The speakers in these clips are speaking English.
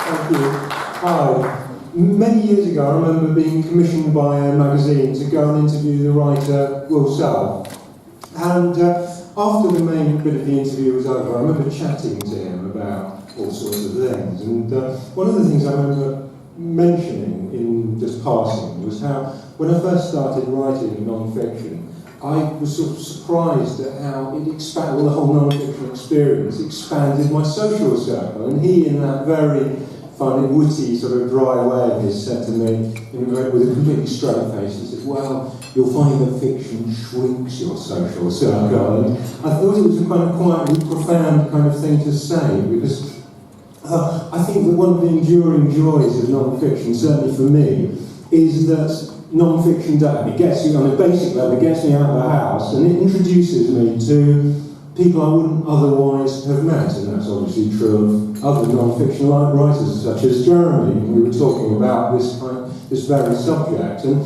Thank you. Hi. Many years ago, I remember being commissioned by a magazine to go and interview the writer Will Sell. And after the main bit of the interview was over, I remember chatting to him about all sorts of things. And one of the things I remember mentioning in just passing was how, when I first started writing non-fiction, I was sort of surprised at how it expanded, the whole non-fiction experience expanded my social circle. And he, in that very funny, witty, sort of dry way of his, said to me, with a completely straight face, he said, well, you'll find that fiction shrinks your social circle. And I thought it was a kind of quietly profound kind of thing to say, because I think that one of the enduring joys of non-fiction, certainly for me, is that non-fiction it gets you on a basic level, it gets me out of the house, and it introduces me to people I wouldn't otherwise have met, and that's obviously true of other non-fiction writers such as Jeremy. We were talking about this very subject, and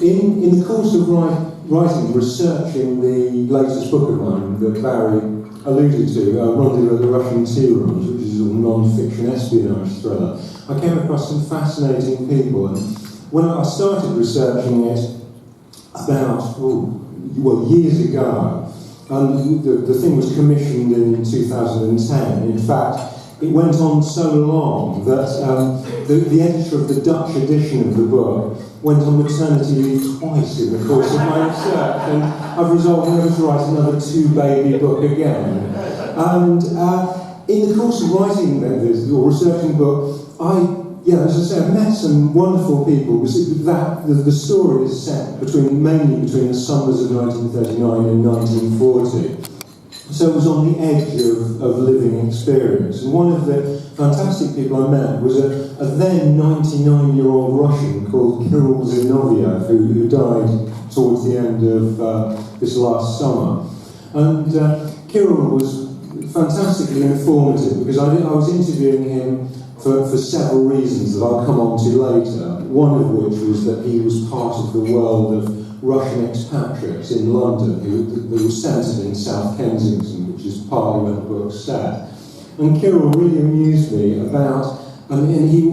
in the course of writing, researching the latest book of mine that Barry alluded to, Rendezvous at the Russian Tea Rooms, which is a non-fiction espionage thriller, I came across some fascinating people. And when I started researching it about, years ago, and the thing was commissioned in 2010. In fact, it went on so long that the editor of the Dutch edition of the book went on maternity leave twice in the course of my research, and I've resolved never to write another two-baby book again. And in the course of writing this, or researching the book, as I say, I met some wonderful people. The story is set mainly between the summers of 1939 and 1940. So it was on the edge of living experience. And one of the fantastic people I met was a then 99-year-old Russian called Kirill Zinoviev, who died towards the end of this last summer. And Kirill was fantastically informative, because I was interviewing him for several reasons that I'll come on to later, one of which was that he was part of the world of Russian expatriates in London who were centred in South Kensington, which is partly where the book's set. And Kirill really amused me and he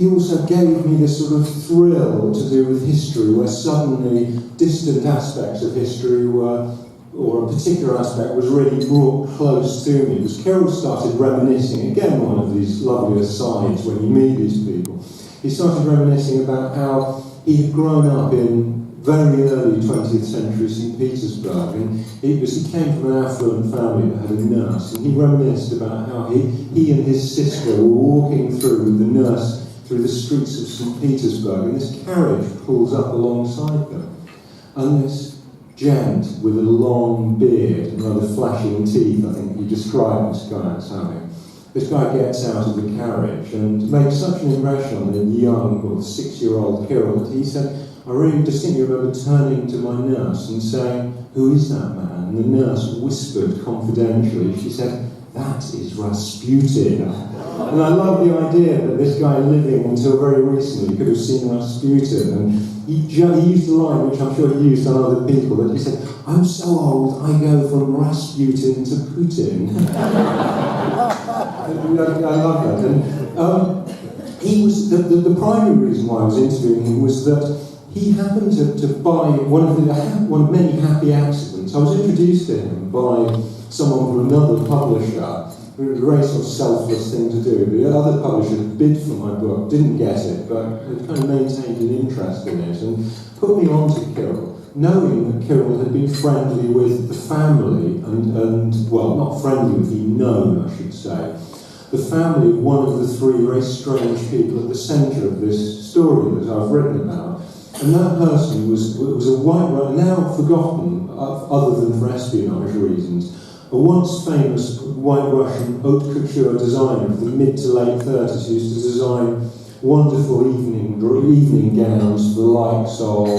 also gave me this sort of thrill to do with history, where suddenly distant aspects of history or a particular aspect was really brought close to me. Because Kirill started reminiscing, again one of these lovely asides when you meet these people, he started reminiscing about how he had grown up in very early 20th century St. Petersburg, and he came from an affluent family that had a nurse, and he reminisced about how he and his sister were walking through with the nurse through the streets of St. Petersburg, and this carriage pulls up alongside them, and this gent with a long beard and rather flashing teeth, I think he described this guy as having. This guy gets out of the carriage and makes such an impression on the young, 6-year-old Kirill that he said, I really distinctly remember turning to my nurse and saying, who is that man? And the nurse whispered confidentially, she said, that is Rasputin. And I love the idea that this guy living until very recently could have seen Rasputin. And he used a line which I'm sure he used on other people, that he said, I'm so old, I go from Rasputin to Putin. I love that. And he was the primary reason why I was interviewing him was that he happened to buy one of many happy accidents. I was introduced to him by someone from another publisher. It was a very sort of selfless thing to do. The other publisher bid for my book, didn't get it, but had kind of maintained an interest in it and put me on to Kirill, knowing that Kirill had been friendly with the family and well, not friendly with, known, I should say, the family of one of the three very strange people at the centre of this story that I've written about. And that person was a white, now forgotten, other than for espionage reasons, a once famous white Russian haute couture designer of the mid to late 30s who used to design wonderful evening gowns for the likes of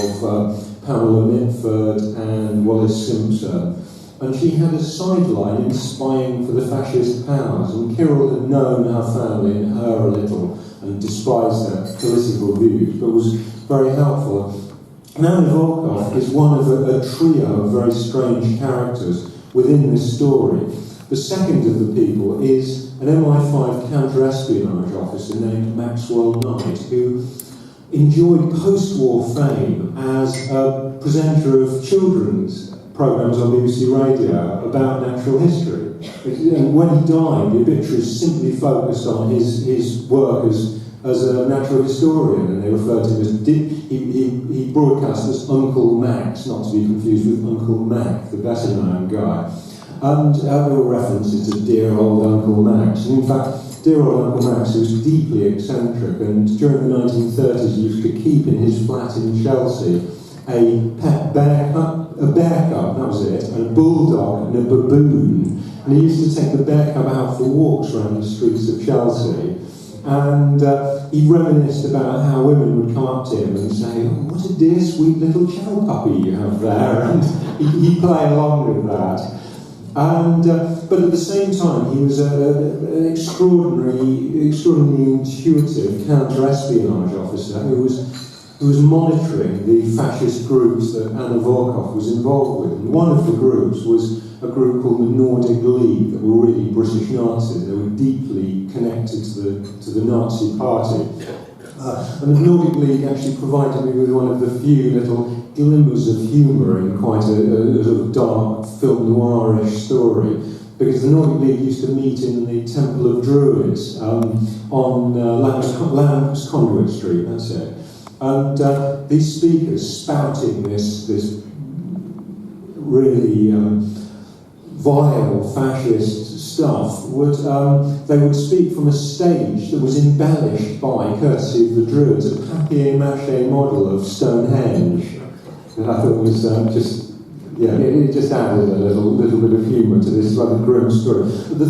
Pamela Mitford and Wallace Simpson. And she had a sideline in spying for the fascist powers, and Kirill had known her family and her a little and despised their political views, but was very helpful. Anna Volkov is one of a trio of very strange characters within this story. The second of the people is an MI5 counter-espionage officer named Maxwell Knight, who enjoyed post-war fame as a presenter of children's programmes on BBC Radio about natural history. And when he died, the obituaries simply focused on his work as a natural historian, and they referred to him as he broadcast as Uncle Max, not to be confused with Uncle Mac, the better known guy. And there were references to dear old Uncle Max. And in fact, dear old Uncle Max, who was deeply eccentric, and during the 1930s he used to keep in his flat in Chelsea a pet bear cub, that was it, and a bulldog and a baboon. And he used to take the bear cub out for walks around the streets of Chelsea. And he reminisced about how women would come up to him and say, "Oh, what a dear, sweet little chow puppy you have there." And he'd play along with that. And but at the same time, he was an extraordinarily intuitive counter-espionage officer who was monitoring the fascist groups that Anna Volkov was involved with. And one of the groups was a group called the Nordic League, that were really British Nazis. They were deeply connected to the Nazi party. And the Nordic League actually provided me with one of the few little glimmers of humour in quite a sort of dark film noirish story, because the Nordic League used to meet in the Temple of Druids on Lamb's Conduit Street, that's it. And these speakers spouting this really vile fascist stuff they would speak from a stage that was embellished by, courtesy of the Druids, a papier-mâché model of Stonehenge. And I thought was it just added a little bit of humour to this rather grim story. But the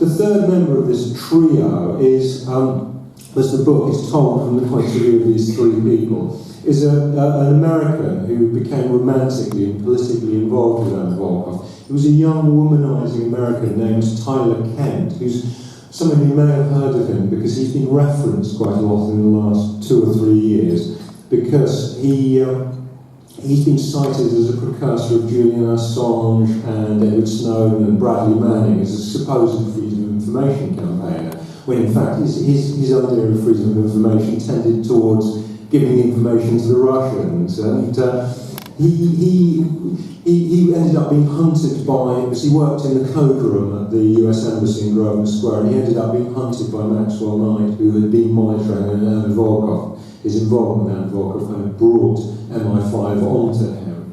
third member of this trio is, as the book is told from the point of view of these three people, is an American who became romantically and politically involved with Anna Volkov. He was a young womanising American named Tyler Kent, who's some of you may have heard of him because he's been referenced quite a lot in the last 2 or 3 years, because he's been cited as a precursor of Julian Assange and Edward Snowden and Bradley Manning as a supposed freedom of information campaigner, when in fact his idea of freedom of information tended towards giving information to the Russians. And he ended up being hunted by, because he worked in the code room at the US Embassy in Grosvenor Square, and he ended up being hunted by Maxwell Knight, who had been monitoring Anna Volkov, his involvement in Anna Volkov, and had brought MI5 onto him.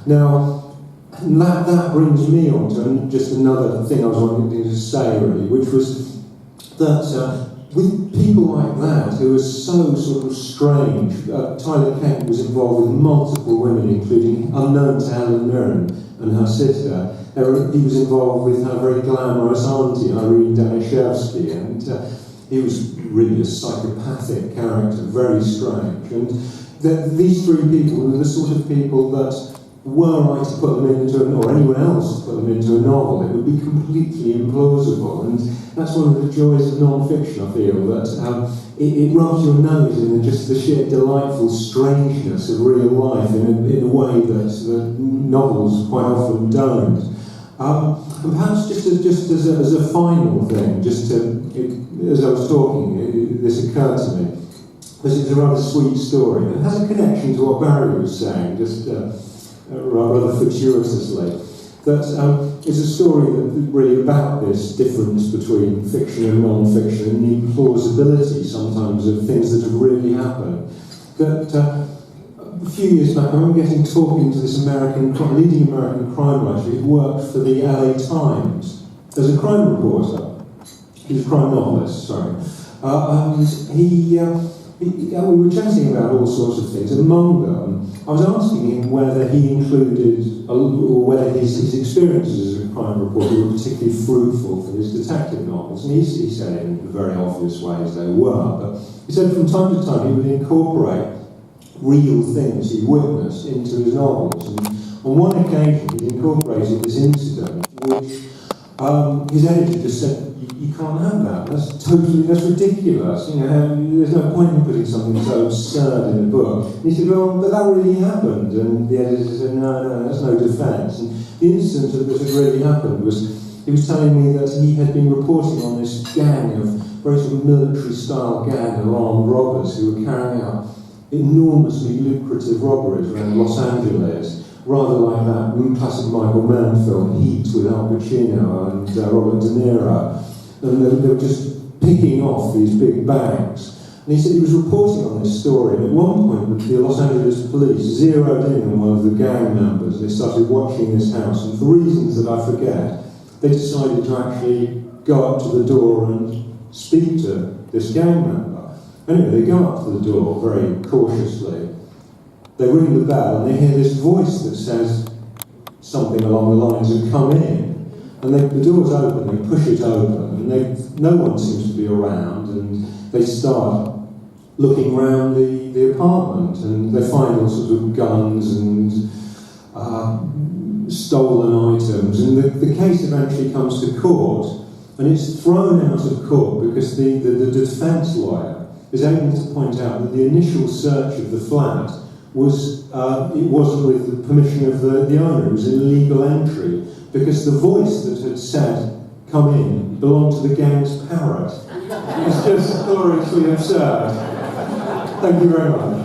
Now, that brings me on to just another thing I was wanting to say, really, which was that with people like that, who are so sort of strange, Tyler Kent was involved with multiple women, including, unknown to Helen Mirren and her sister. He was involved with her very glamorous auntie, Irene Danishevsky, and he was really a psychopathic character, very strange. And these three people were the sort of people that, were I to put them into or anyone else to put them into a novel, it would be completely implausible. And that's one of the joys of non-fiction, I feel, that it rubs your nose in just the sheer delightful strangeness of real life in a way that novels quite often don't. And perhaps just as a final thing, as I was talking, this occurred to me, because it's a rather sweet story. It has a connection to what Barry was saying, just rather fortuitously. That it's a story that really about this difference between fiction and non-fiction, and the implausibility sometimes of things that have really happened. That a few years back, I remember talking to this leading American crime writer who worked for the LA Times as a crime reporter. He was a crime novelist, sorry. We were chatting about all sorts of things. Among them, I was asking him whether he included, or whether his experiences as a crime reporter were particularly fruitful for his detective novels. And he said in very obvious ways they were. But he said from time to time he would incorporate real things he witnessed into his novels. And on one occasion he incorporated this incident which his editor just said, you can't have that, that's ridiculous, there's no point in putting something so absurd in a book. And he said, well, but that really happened. And the editor said, no, that's no defence. And the incident that had really happened was he was telling me that he had been reporting on this gang of very sort of military-style gang of armed robbers who were carrying out enormously lucrative robberies around Los Angeles, rather like that classic Michael Mann film, Heat, with Al Pacino and Robert De Niro. And they were just picking off these big banks. And he said he was reporting on this story, and at one point the Los Angeles police zeroed in on one of the gang members. They started watching this house, and for reasons that I forget, they decided to actually go up to the door and speak to this gang member. Anyway, they go up to the door very cautiously. They ring the bell, and they hear this voice that says something along the lines of "come in." And the door's open, they push it open, and no one seems to be around, and they start looking around the apartment, and they find all sorts of guns and stolen items, and the case eventually comes to court, and it's thrown out of court because the defence lawyer is able to point out that the initial search of the flat it wasn't with the permission of the owner, it was an illegal entry, because the voice that had said "come in" belonged to the gang's parrot. It's just gloriously absurd. Thank you very much.